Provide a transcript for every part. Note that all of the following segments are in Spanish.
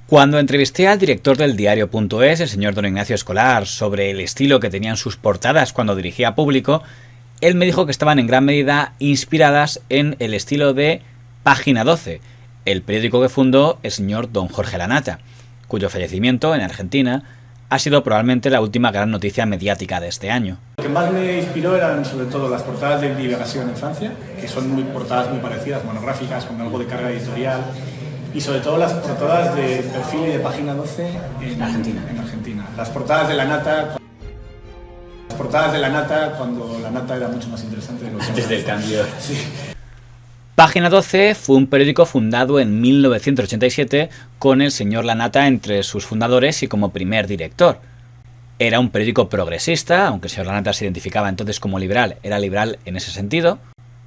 Cuando entrevisté al director del diario.es, el señor don Ignacio Escolar, sobre el estilo que tenían sus portadas cuando dirigía a público, él me dijo que estaban en gran medida inspiradas en el estilo de Página 12, el periódico que fundó el señor don Jorge Lanata, cuyo fallecimiento en Argentina ha sido probablemente la última gran noticia mediática de este año. Lo que más me inspiró eran sobre todo las portadas de Liberación en Francia, que son portadas muy parecidas, monográficas, con algo de carga editorial, y sobre todo las portadas de Perfil y de Página 12 en Argentina. Las portadas de Lanata, cuando Lanata era mucho más interesante de lo que antes del cambio. Sí. Página 12 fue un periódico fundado en 1987 con el señor Lanata entre sus fundadores y como primer director. Era un periódico progresista, aunque el señor Lanata se identificaba entonces como liberal, era liberal en ese sentido,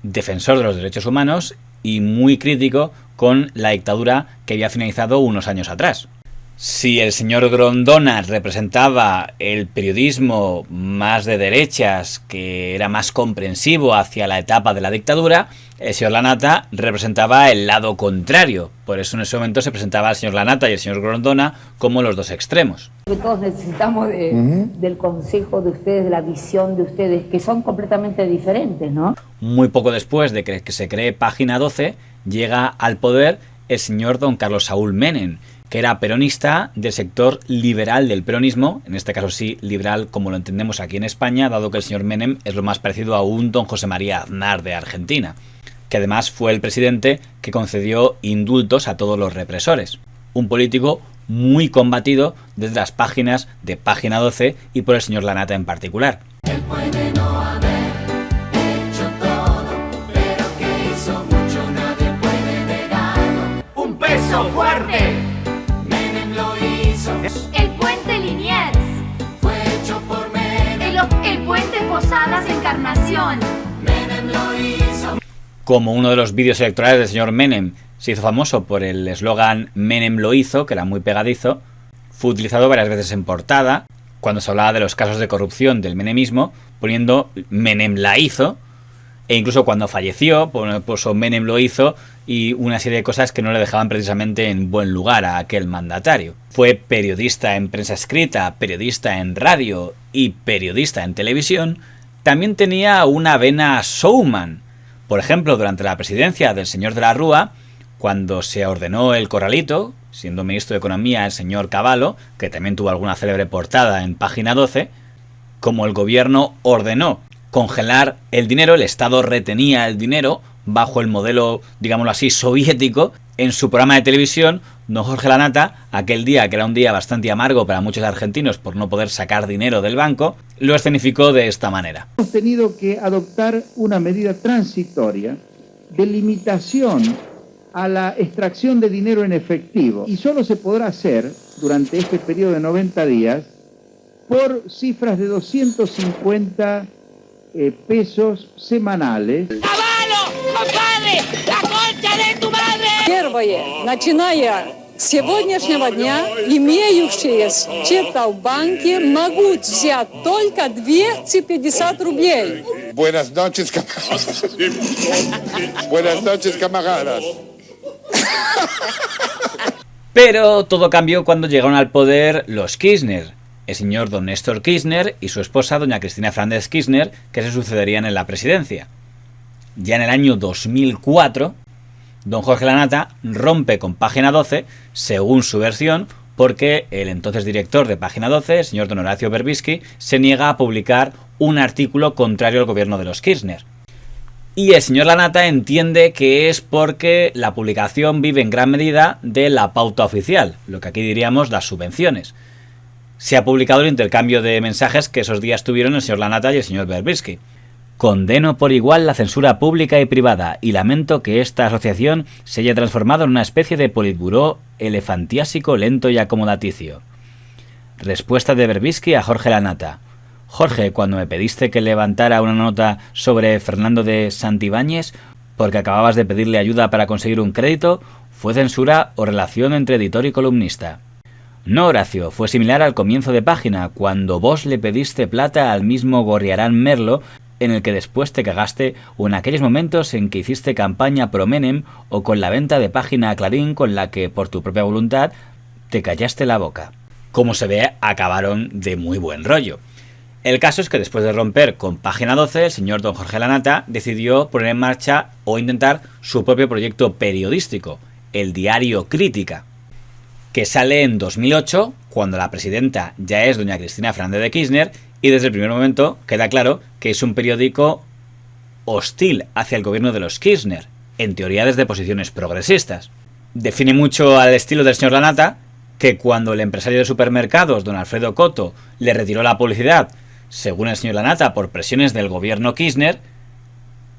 defensor de los derechos humanos y muy crítico con la dictadura que había finalizado unos años atrás. Si el señor Grondona representaba el periodismo más de derechas, que era más comprensivo hacia la etapa de la dictadura, el señor Lanata representaba el lado contrario. Por eso en ese momento se presentaba al señor Lanata y el señor Grondona como los dos extremos. Todos necesitamos del consejo de ustedes, de la visión de ustedes, que son completamente diferentes, ¿no? Muy poco después de que se cree Página 12, llega al poder el señor don Carlos Saúl Menem, que era peronista del sector liberal del peronismo, en este caso sí liberal como lo entendemos aquí en España, dado que el señor Menem es lo más parecido a un don José María Aznar de Argentina, que además fue el presidente que concedió indultos a todos los represores. Un político muy combatido desde las páginas de Página 12 y por el señor Lanata en particular. Él puede no haber hecho todo, pero que hizo mucho nadie puede negarlo. ¡Un peso fuerte! Menem lo hizo. El puente Liniers Fue hecho por Menem. el puente Posadas Encarnación. Menem lo hizo. Como uno de los vídeos electorales del señor Menem se hizo famoso por el eslogan Menem lo hizo, que era muy pegadizo, fue utilizado varias veces en portada, cuando se hablaba de los casos de corrupción del menemismo, poniendo Menem la hizo, e incluso cuando falleció, puso Menem lo hizo, y una serie de cosas que no le dejaban precisamente en buen lugar a aquel mandatario. Fue periodista en prensa escrita, periodista en radio y periodista en televisión. También tenía una vena showman. Por ejemplo, durante la presidencia del señor de la Rúa, cuando se ordenó el corralito, siendo ministro de Economía el señor Cavallo, que también tuvo alguna célebre portada en Página 12, como el gobierno ordenó congelar el dinero, el Estado retenía el dinero bajo el modelo, digámoslo así, soviético, en su programa de televisión, don Jorge Lanata, aquel día, que era un día bastante amargo para muchos argentinos por no poder sacar dinero del banco, lo escenificó de esta manera. Hemos tenido que adoptar una medida transitoria de limitación a la extracción de dinero en efectivo y solo se podrá hacer durante este periodo de 90 días por cifras de 250 pesos semanales. ¡Caballo, compadre! ¡La concha de tu madre! Первое, начиная с сегодняшнего дня, имеющие счета в банке могут взять только 250 рублей. Buenas noches, camaradas. Buenas noches, camaradas. Pero todo cambió cuando llegaron al poder los Kirchner, el señor don Néstor Kirchner y su esposa doña Cristina Fernández Kirchner, que se sucederían en la presidencia. Ya en el año 2004, don Jorge Lanata rompe con Página 12, según su versión, porque el entonces director de Página 12, el señor don Horacio Berbisky, se niega a publicar un artículo contrario al gobierno de los Kirchner. Y el señor Lanata entiende que es porque la publicación vive en gran medida de la pauta oficial, lo que aquí diríamos las subvenciones. Se ha publicado el intercambio de mensajes que esos días tuvieron el señor Lanata y el señor Berbisky. Condeno por igual la censura pública y privada y lamento que esta asociación se haya transformado en una especie de politburó elefantiásico, lento y acomodaticio. Respuesta de Berbisky a Jorge Lanata. Jorge, cuando me pediste que levantara una nota sobre Fernando de Santibáñez porque acababas de pedirle ayuda para conseguir un crédito, ¿fue censura o relación entre editor y columnista? No, Horacio, fue similar al comienzo de Página, cuando vos le pediste plata al mismo Gorriarán Merlo, en el que después te cagaste, o en aquellos momentos en que hiciste campaña pro Menem, o con la venta de Página a Clarín, con la que, por tu propia voluntad, te callaste la boca. Como se ve, acabaron de muy buen rollo. El caso es que después de romper con Página 12, el señor don Jorge Lanata decidió poner en marcha o intentar su propio proyecto periodístico, el diario Crítica, que sale en 2008, cuando la presidenta ya es doña Cristina Fernández de Kirchner, y desde el primer momento queda claro que es un periódico hostil hacia el gobierno de los Kirchner, en teoría desde posiciones progresistas. Define mucho al estilo del señor Lanata que cuando el empresario de supermercados, don Alfredo Coto, le retiró la publicidad, según el señor Lanata, por presiones del gobierno Kirchner,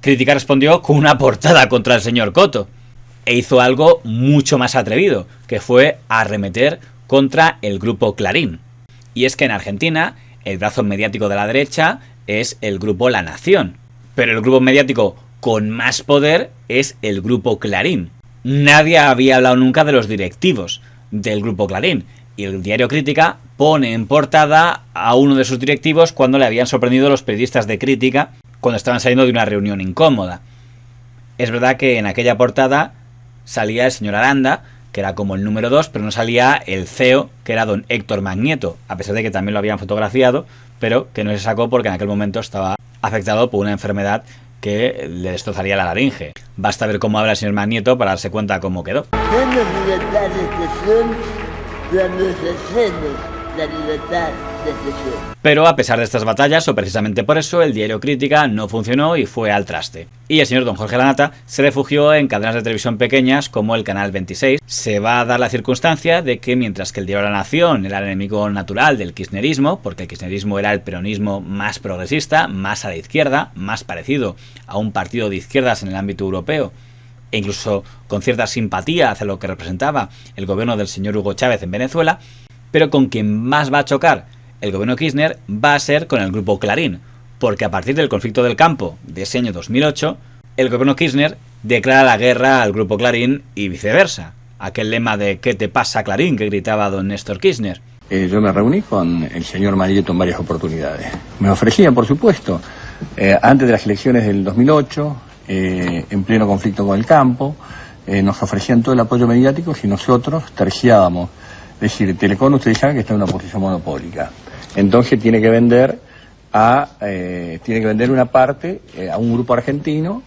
Crítica respondió con una portada contra el señor Coto, e hizo algo mucho más atrevido, que fue arremeter contra el grupo Clarín. Y es que en Argentina, el brazo mediático de la derecha es el grupo La Nación, pero el grupo mediático con más poder es el grupo Clarín. Nadie había hablado nunca de los directivos del grupo Clarín, y el diario Crítica pone en portada a uno de sus directivos cuando le habían sorprendido los periodistas de Crítica cuando estaban saliendo de una reunión incómoda. Es verdad que en aquella portada salía el señor Aranda, que era como el número 2, pero no salía el CEO, que era don Héctor Magnieto, a pesar de que también lo habían fotografiado, pero que no se sacó porque en aquel momento estaba afectado por una enfermedad que le destrozaría la laringe. Basta ver cómo habla el señor Magnieto para darse cuenta cómo quedó. Menos libertad de expresión cuando se cede la libertad de expresión. Pero a pesar de estas batallas, o precisamente por eso, el diario Crítica no funcionó y fue al traste. Y el señor don Jorge Lanata se refugió en cadenas de televisión pequeñas como el Canal 26. Se va a dar la circunstancia de que mientras que el diario La Nación era el enemigo natural del kirchnerismo, porque el kirchnerismo era el peronismo más progresista, más a la izquierda, más parecido a un partido de izquierdas en el ámbito europeo, e incluso con cierta simpatía hacia lo que representaba el gobierno del señor Hugo Chávez en Venezuela, pero con quien más va a chocar el gobierno Kirchner va a ser con el grupo Clarín, porque a partir del conflicto del campo de ese año 2008, el gobierno Kirchner declara la guerra al grupo Clarín y viceversa. Aquel lema de ¿qué te pasa, Clarín?, que gritaba don Néstor Kirchner. Yo me reuní con el señor Magnieto en varias oportunidades. Me ofrecían, por supuesto, antes de las elecciones del 2008, en pleno conflicto con el campo, nos ofrecían todo el apoyo mediático si nosotros terciábamos. Es decir, Telecom, ustedes saben que está en una posición monopólica. Entonces tiene que vender una parte a un grupo argentino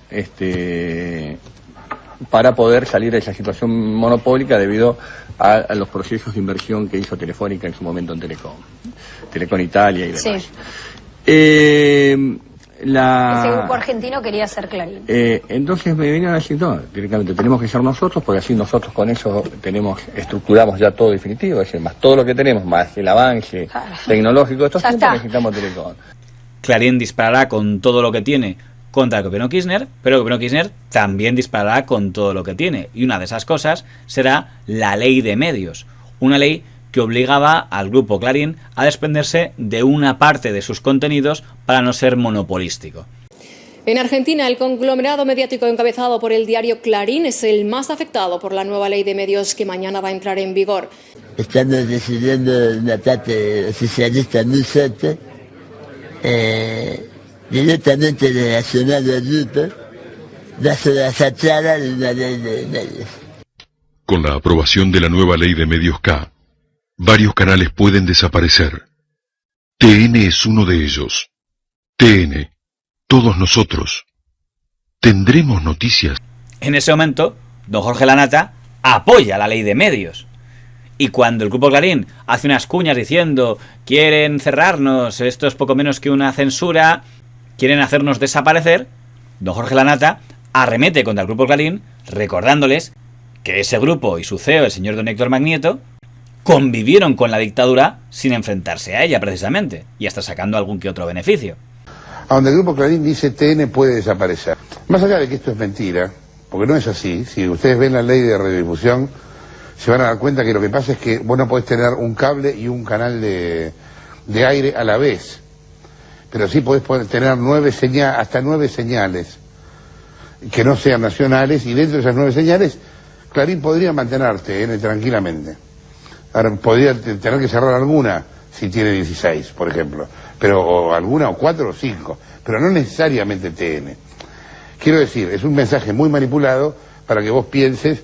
para poder salir de esa situación monopólica debido a los procesos de inversión que hizo Telefónica en su momento en Telecom Italia y demás. Sí. Ese grupo argentino quería ser Clarín. Entonces me vinieron a decir, no, directamente tenemos que ser nosotros, porque así nosotros con eso estructuramos ya todo definitivo, es decir, más todo lo que tenemos, más el avance tecnológico de estos tiempos, necesitamos Telecom. Clarín disparará con todo lo que tiene contra el gobierno Kirchner, pero el gobierno Kirchner también disparará con todo lo que tiene, y una de esas cosas será la ley de medios, una ley que obligaba al grupo Clarín a desprenderse de una parte de sus contenidos para no ser monopolístico. En Argentina, el conglomerado mediático encabezado por el diario Clarín es el más afectado por la nueva ley de medios que mañana va a entrar en vigor. Estamos decidiendo una parte socialista muy fuerte, directamente relacionado al grupo, bajo la fachada de una ley de medios. Con la aprobación de la nueva ley de medios K, varios canales pueden desaparecer. TN es uno de ellos. TN, todos nosotros, tendremos noticias. En ese momento, don Jorge Lanata apoya la ley de medios. Y cuando el grupo Clarín hace unas cuñas diciendo quieren cerrarnos, esto es poco menos que una censura, quieren hacernos desaparecer, don Jorge Lanata arremete contra el grupo Clarín, recordándoles que ese grupo y su CEO, el señor don Héctor Magnieto, convivieron con la dictadura sin enfrentarse a ella precisamente, y hasta sacando algún que otro beneficio. A donde el grupo Clarín dice TN puede desaparecer. Más allá de que esto es mentira, porque no es así, si ustedes ven la ley de radiodifusión, se van a dar cuenta que lo que pasa es que vos no podés tener un cable y un canal de aire a la vez, pero sí podés tener hasta 9 señales que no sean nacionales, y dentro de esas 9 señales Clarín podría mantener TN tranquilamente. Ahora, podría tener que cerrar alguna si tiene 16, por ejemplo, pero o alguna, o 4 o 5, pero no necesariamente TN. Quiero decir, es un mensaje muy manipulado para que vos pienses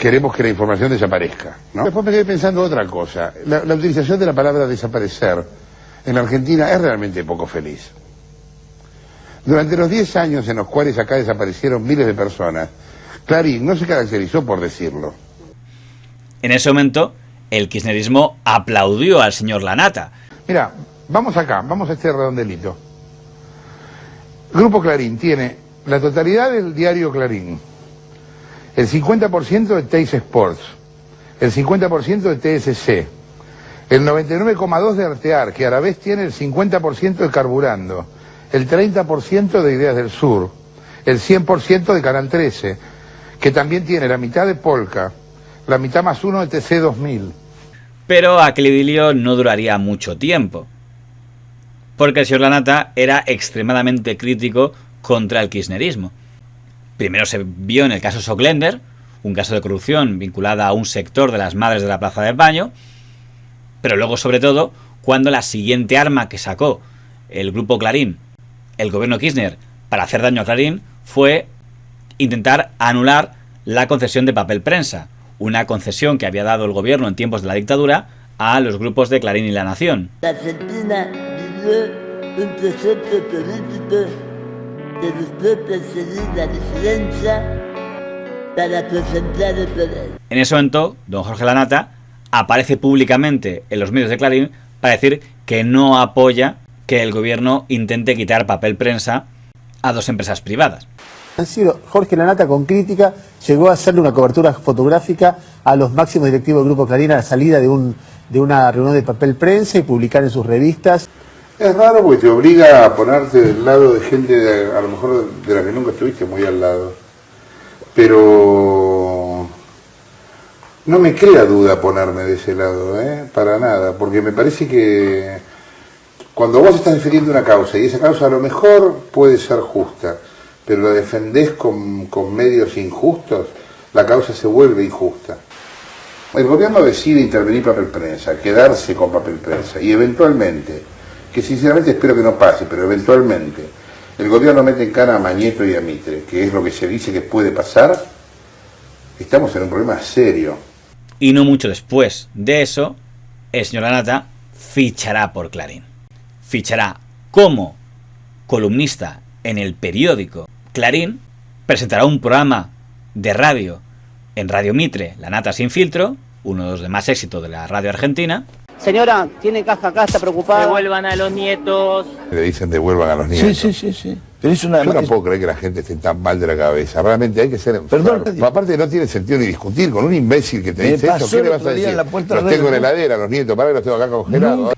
queremos que la información desaparezca, ¿no? Después me quedé pensando otra cosa. La utilización de la palabra desaparecer en la Argentina es realmente poco feliz. Durante los 10 años en los cuales acá desaparecieron miles de personas, Clarín no se caracterizó por decirlo. En ese momento, el kirchnerismo aplaudió al señor Lanata. Mira, vamos acá, vamos a este redondelito. Grupo Clarín tiene la totalidad del diario Clarín, el 50% de Teis Sports, el 50% de TSC, el 99,2% de Artear, que a la vez tiene el 50% de Carburando, el 30% de Ideas del Sur, el 100% de Canal 13, que también tiene la mitad de Polka, la mitad más uno de TC 2000. Pero aquel idilio no duraría mucho tiempo, porque el señor Lanata era extremadamente crítico contra el kirchnerismo. Primero se vio en el caso Soclender, un caso de corrupción vinculada a un sector de las madres de la Plaza del Baño, pero luego sobre todo cuando la siguiente arma que sacó el grupo Clarín, el gobierno Kirchner, para hacer daño a Clarín, fue intentar anular la concesión de papel prensa, una concesión que había dado el gobierno en tiempos de la dictadura a los grupos de Clarín y La Nación. La Argentina vivió un proceso político de después perseguir la disidencia para concentrar el poder. En ese momento, don Jorge Lanata aparece públicamente en los medios de Clarín para decir que no apoya que el gobierno intente quitar papel prensa a dos empresas privadas. Han sido Jorge Lanata con crítica, llegó a hacerle una cobertura fotográfica a los máximos directivos del Grupo Clarín a la salida de una reunión de papel prensa y publicar en sus revistas. Es raro porque te obliga a ponerte del lado de gente a lo mejor de la que nunca estuviste muy al lado. Pero no me crea duda ponerme de ese lado, para nada, porque me parece que cuando vos estás defendiendo una causa y esa causa a lo mejor puede ser justa, pero la defendés con medios injustos, la causa se vuelve injusta. El gobierno decide intervenir papel prensa, quedarse con papel prensa y eventualmente, que sinceramente espero que no pase, pero eventualmente el gobierno mete en cara a Mañeto y a Mitre, que es lo que se dice que puede pasar, estamos en un problema serio. Y no mucho después de eso, el señor Lanata fichará por Clarín. Fichará como columnista en el periódico Clarín, presentará un programa de radio en Radio Mitre, Lanata sin filtro, uno de los de más éxito de la radio argentina. Señora, tiene caja acá, está preocupada. Devuelvan a los nietos. Le dicen devuelvan a los nietos. Sí. Pero es una... Yo no puedo creer que la gente esté tan mal de la cabeza. Realmente hay que ser enfermo. Aparte no tiene sentido ni discutir con un imbécil que te dice eso. ¿Qué le vas a decir? Los tengo en la heladera, los nietos, para que los tengo acá congelados.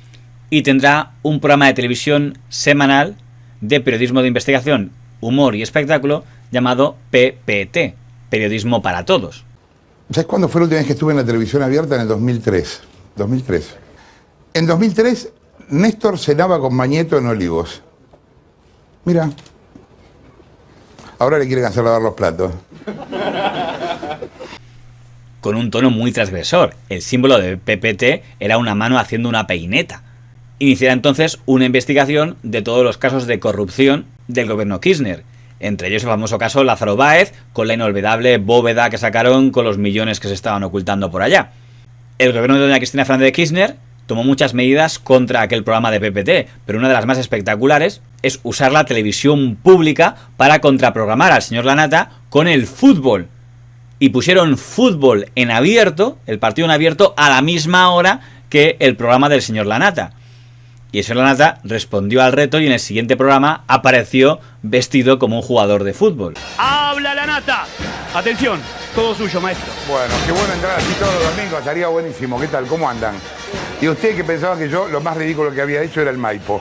Y tendrá un programa de televisión semanal de periodismo de investigación, humor y espectáculo llamado PPT, Periodismo para Todos. ¿Sabes cuándo fue la última vez que estuve en la televisión abierta? En el 2003. En 2003, Néstor cenaba con Mañeto en Olivos. Mira. Ahora le quieren hacer lavar los platos. Con un tono muy transgresor. El símbolo de PPT era una mano haciendo una peineta. Iniciará entonces una investigación de todos los casos de corrupción del gobierno Kirchner. Entre ellos el famoso caso Lázaro Báez, con la inolvidable bóveda que sacaron con los millones que se estaban ocultando por allá. El gobierno de doña Cristina Fernández de Kirchner tomó muchas medidas contra aquel programa de PPT, pero una de las más espectaculares es usar la televisión pública para contraprogramar al señor Lanata con el fútbol. Y pusieron fútbol en abierto, el partido en abierto, a la misma hora que el programa del señor Lanata. Y el señor Lanata respondió al reto y en el siguiente programa apareció vestido como un jugador de fútbol. ¡Habla Lanata! Atención, todo suyo, maestro. Bueno, qué bueno entrar así todos los domingos, estaría buenísimo. ¿Qué tal? ¿Cómo andan? Y ustedes que pensaban que yo lo más ridículo que había hecho era el Maipo.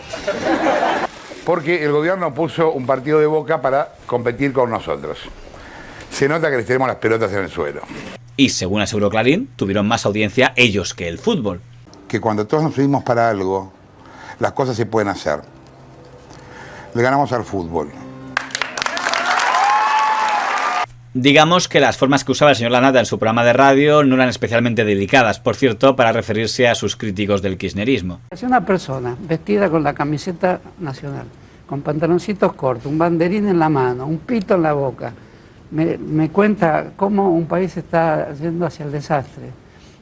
Porque el gobierno puso un partido de Boca para competir con nosotros. Se nota que les tenemos las pelotas en el suelo. Y según aseguró Clarín, tuvieron más audiencia ellos que el fútbol. Que cuando todos nos unimos para algo, las cosas se pueden hacer. Le ganamos al fútbol. Digamos que las formas que usaba el señor Lanata en su programa de radio no eran especialmente delicadas, por cierto, para referirse a sus críticos del kirchnerismo. Es una persona vestida con la camiseta nacional, con pantaloncitos cortos, un banderín en la mano, un pito en la boca, me cuenta cómo un país está yendo hacia el desastre.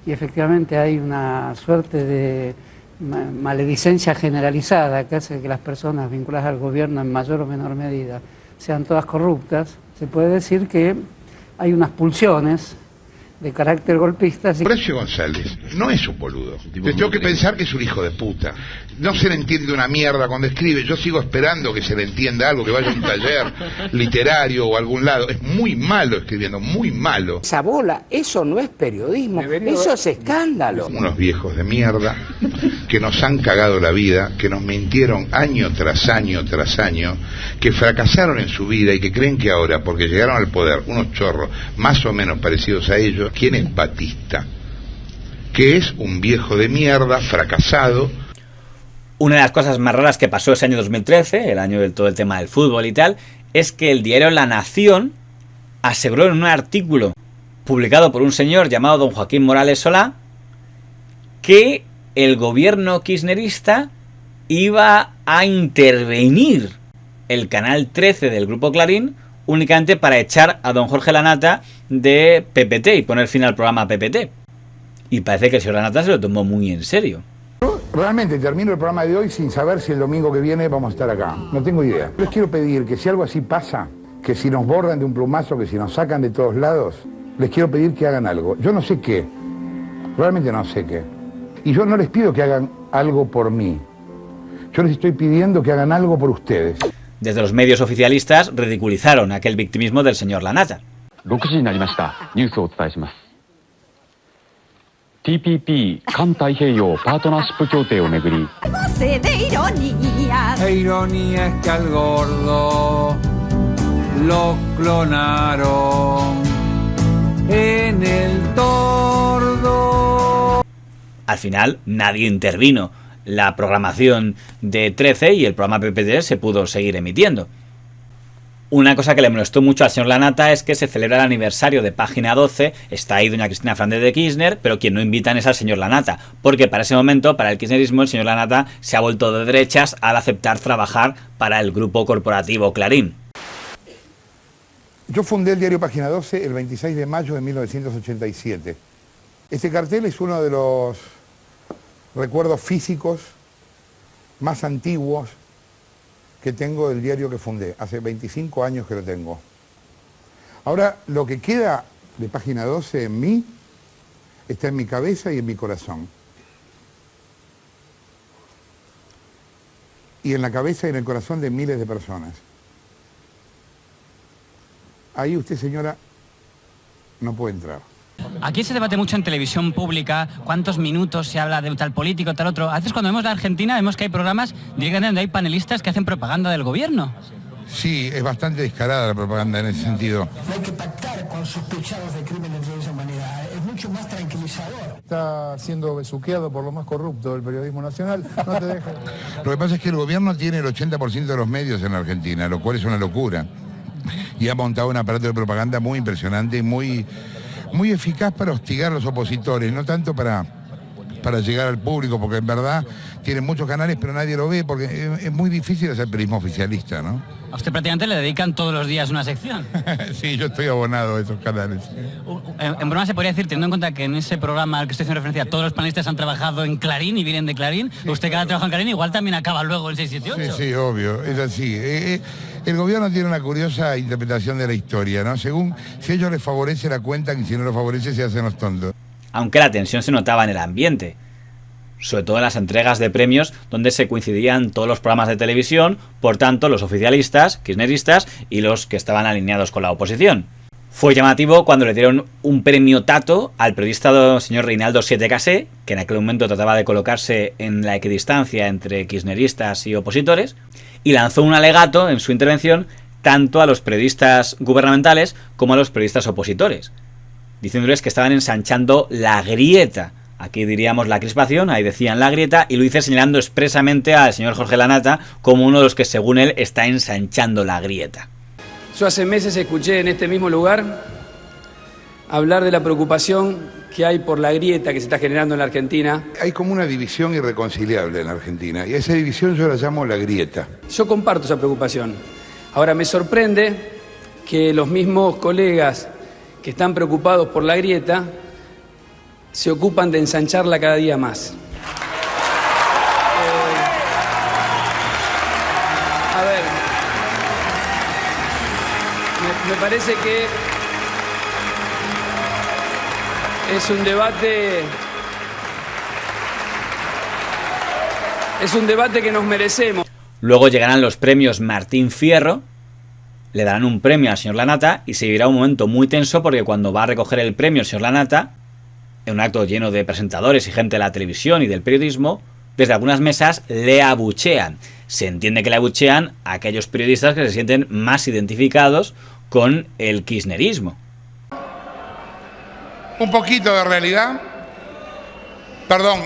Y efectivamente hay una suerte de maledicencia generalizada que hace que las personas vinculadas al gobierno en mayor o menor medida sean todas corruptas. Se puede decir que hay unas pulsiones de carácter golpista. Horacio González no es un boludo. Yo tengo que pensar que es un hijo de puta. No se le entiende una mierda cuando escribe. Yo sigo esperando que se le entienda algo, que vaya a un taller literario o a algún lado. Es muy malo escribiendo, muy malo. Esa bola, eso no es periodismo, eso es escándalo. Unos viejos de mierda que nos han cagado la vida, que nos mintieron año tras año tras año, que fracasaron en su vida y que creen que ahora, porque llegaron al poder unos chorros más o menos parecidos a ellos. ¿Quién es Batista? Que es un viejo de mierda, fracasado. Una de las cosas más raras que pasó ese año 2013, el año de todo el tema del fútbol y tal, es que el diario La Nación aseguró en un artículo publicado por un señor llamado don Joaquín Morales Solá que el gobierno kirchnerista iba a intervenir el canal 13 del Grupo Clarín únicamente para echar a don Jorge Lanata de PPT y poner fin al programa PPT. Y parece que el señor Lanata se lo tomó muy en serio. Realmente termino el programa de hoy sin saber si el domingo que viene vamos a estar acá. No tengo idea. Les quiero pedir que si algo así pasa, que si nos bordan de un plumazo, que si nos sacan de todos lados, les quiero pedir que hagan algo. Yo no sé qué. Realmente no sé qué. Y yo no les pido que hagan algo por mí. Yo les estoy pidiendo que hagan algo por ustedes. Desde los medios oficialistas ridiculizaron aquel victimismo del señor Lanata. 6時になりました。ニュースをお伝えします。TPP 環太平洋パートナーシップ協定をめぐり。de ironía. La ironía es que al gordo lo clonaron en el tordo. Al final nadie intervino. La programación de 13 y el programa PPT se pudo seguir emitiendo. Una cosa que le molestó mucho al señor Lanata es que se celebra el aniversario de Página 12, está ahí doña Cristina Fernández de Kirchner, pero quien no invitan es al señor Lanata, porque para ese momento, para el kirchnerismo, el señor Lanata se ha vuelto de derechas al aceptar trabajar para el grupo corporativo Clarín. Yo fundé el diario Página 12 el 26 de mayo de 1987. Este cartel es uno de los recuerdos físicos más antiguos que tengo del diario que fundé. Hace 25 años que lo tengo. Ahora, lo que queda de Página 12 en mí está en mi cabeza y en mi corazón. Y en la cabeza y en el corazón de miles de personas. Ahí usted, señora, no puede entrar. Aquí se debate mucho en televisión pública cuántos minutos se habla de tal político, tal otro. A veces cuando vemos la Argentina vemos que hay programas directamente donde hay panelistas que hacen propaganda del gobierno. Sí, es bastante descarada la propaganda en ese sentido. No hay que pactar con sospechados de crímenes de esa manera. Es mucho más tranquilizador. Está siendo besuqueado por lo más corrupto del periodismo nacional. No te deja. Lo que pasa es que el gobierno tiene el 80% de los medios en la Argentina, lo cual es una locura. Y ha montado un aparato de propaganda muy impresionante y muy eficaz para hostigar a los opositores, no tanto para llegar al público, porque en verdad tienen muchos canales pero nadie lo ve, porque es muy difícil hacer periodismo oficialista, ¿no? A usted prácticamente le dedican todos los días una sección. Sí, yo estoy abonado a esos canales. En broma se podría decir, teniendo en cuenta que en ese programa al que estoy haciendo referencia todos los panelistas han trabajado en Clarín y vienen de Clarín, sí, usted que ha trabajado en Clarín igual también acaba luego en 678. Sí, obvio, es así. El gobierno tiene una curiosa interpretación de la historia, ¿no? Según si a ellos les favorece la cuentan y si no les favorece se hacen los tontos. Aunque la tensión se notaba en el ambiente, sobre todo en las entregas de premios donde se coincidían todos los programas de televisión, por tanto los oficialistas, kirchneristas y los que estaban alineados con la oposición. Fue llamativo cuando le dieron un premio Tato al periodista señor Reinaldo Siete Casé, que en aquel momento trataba de colocarse en la equidistancia entre kirchneristas y opositores, y lanzó un alegato en su intervención tanto a los periodistas gubernamentales como a los periodistas opositores, diciéndoles que estaban ensanchando la grieta. Aquí diríamos la crispación, ahí decían la grieta, y lo hice señalando expresamente al señor Jorge Lanata como uno de los que según él está ensanchando la grieta. Yo hace meses escuché en este mismo lugar hablar de la preocupación que hay por la grieta que se está generando en la Argentina. Hay como una división irreconciliable en la Argentina, y a esa división yo la llamo la grieta. Yo comparto esa preocupación. Ahora me sorprende que los mismos colegas que están preocupados por la grieta se ocupan de ensancharla cada día más. A ver, me parece que es un debate que nos merecemos. Luego llegarán los premios Martín Fierro, le darán un premio al señor Lanata y se vivirá un momento muy tenso porque cuando va a recoger el premio el señor Lanata, en un acto lleno de presentadores y gente de la televisión y del periodismo, desde algunas mesas le abuchean. Se entiende que le abuchean a aquellos periodistas que se sienten más identificados con el kirchnerismo. Un poquito de realidad. Perdón,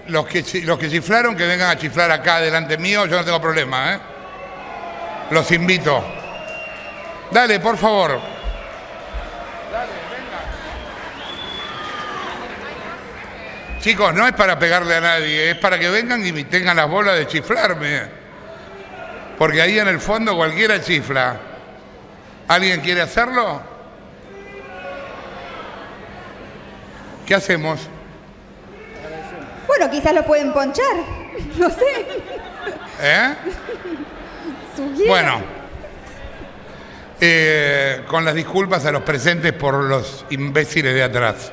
los que chiflaron, que vengan a chiflar acá delante mío, yo no tengo problema, ¿eh? Los invito. Dale, por favor. Dale, venga. Chicos, no es para pegarle a nadie, es para que vengan y tengan las bolas de chiflarme. Porque ahí en el fondo cualquiera chifla. ¿Alguien quiere hacerlo? ¿Qué hacemos? Bueno, quizás lo pueden ponchar, no sé. ¿Eh? Bueno, con las disculpas a los presentes por los imbéciles de atrás.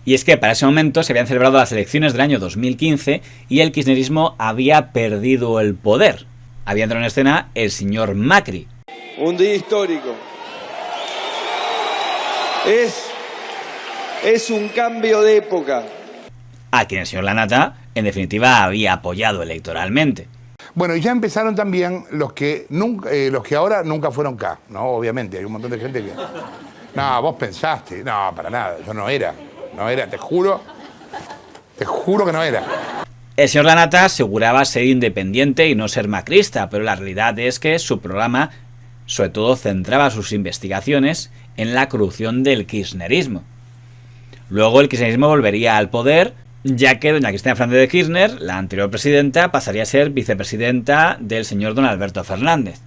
Y es que para ese momento se habían celebrado las elecciones del año 2015 y el kirchnerismo había perdido el poder. Había entrado en escena el señor Macri. Un día histórico. Es un cambio de época. A quien el señor Lanata, en definitiva, había apoyado electoralmente. Bueno, y ya empezaron también los que ahora nunca fueron K, ¿no? Obviamente, hay un montón de gente que... No, vos pensaste. No, para nada, yo no era, te juro que no era. El señor Lanata aseguraba ser independiente y no ser macrista, pero la realidad es que su programa, sobre todo, centraba sus investigaciones en la corrupción del kirchnerismo. Luego el kirchnerismo volvería al poder, ya que doña Cristina Fernández de Kirchner, la anterior presidenta, pasaría a ser vicepresidenta del señor don Alberto Fernández.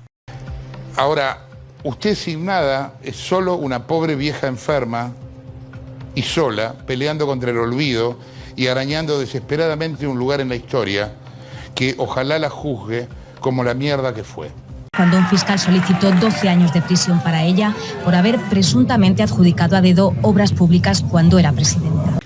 Ahora, usted sin nada es solo una pobre vieja enferma y sola, peleando contra el olvido y arañando desesperadamente un lugar en la historia que ojalá la juzgue como la mierda que fue. Cuando un fiscal solicitó 12 años de prisión para ella por haber presuntamente adjudicado a dedo obras públicas cuando era presidenta.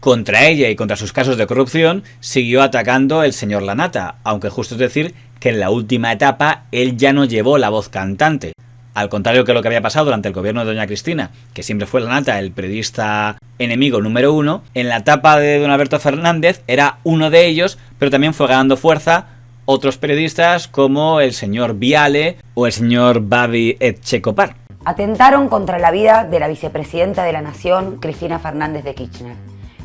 Contra ella y contra sus casos de corrupción siguió atacando el señor Lanata, aunque justo es decir que en la última etapa él ya no llevó la voz cantante. Al contrario que lo que había pasado durante el gobierno de doña Cristina, que siempre fue Lanata el periodista enemigo número uno, en la etapa de don Alberto Fernández era uno de ellos, pero también fue ganando fuerza otros periodistas como el señor Viale o el señor Babi Etchekopar. Atentaron contra la vida de la vicepresidenta de la Nación, Cristina Fernández de Kirchner.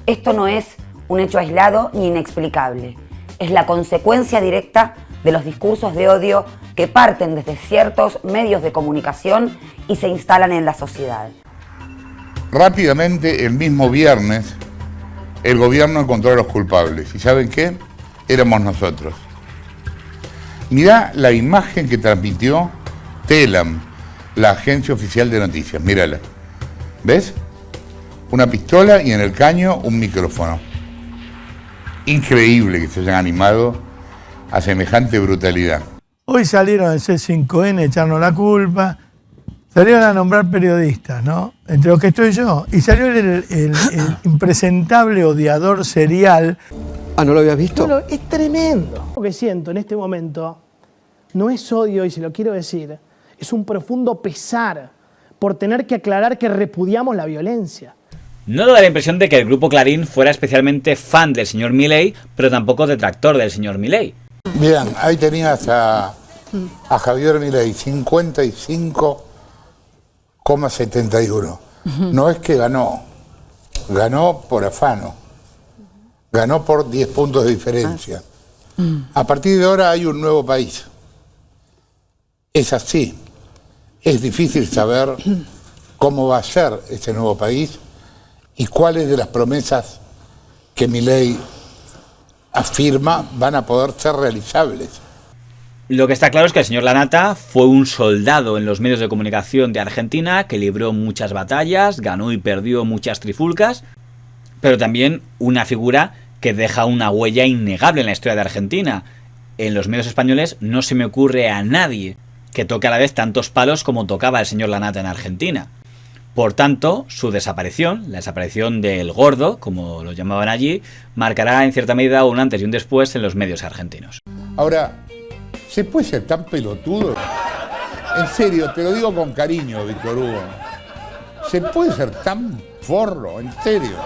Esto no es un hecho aislado ni inexplicable. Es la consecuencia directa de los discursos de odio que parten desde ciertos medios de comunicación y se instalan en la sociedad. Rápidamente, el mismo viernes, el gobierno encontró a los culpables. ¿Y saben qué? Éramos nosotros. Mirá la imagen que transmitió Telam, la agencia oficial de noticias. Mírala. ¿Ves? Una pistola y en el caño un micrófono. Increíble que se hayan animado a semejante brutalidad. Hoy salieron del C5N a echarnos la culpa, salieron a nombrar periodistas, ¿no? Entre los que estoy yo. Y salió el impresentable odiador serial. Ah, ¿no lo habías visto? No, es tremendo. Lo que siento en este momento no es odio, y se lo quiero decir, es un profundo pesar por tener que aclarar que repudiamos la violencia. No da la impresión de que el grupo Clarín fuera especialmente fan del señor Milei, pero tampoco detractor del señor Milei. Bien, ahí tenías a Javier Milei, 55,71. No es que ganó por afano, ganó por 10 puntos de diferencia. A partir de ahora hay un nuevo país. Es así. Es difícil saber cómo va a ser este nuevo país y cuáles de las promesas que Milei afirma van a poder ser realizables. Lo que está claro es que el señor Lanata fue un soldado en los medios de comunicación de Argentina que libró muchas batallas, ganó y perdió muchas trifulcas, pero también una figura que deja una huella innegable en la historia de Argentina. En los medios españoles no se me ocurre a nadie que toque a la vez tantos palos como tocaba el señor Lanata en Argentina. Por tanto, su desaparición, la desaparición del gordo, como lo llamaban allí, marcará en cierta medida un antes y un después en los medios argentinos. Ahora, ¿se puede ser tan pelotudo? En serio, te lo digo con cariño, Víctor Hugo. ¿Se puede ser tan forro? En serio.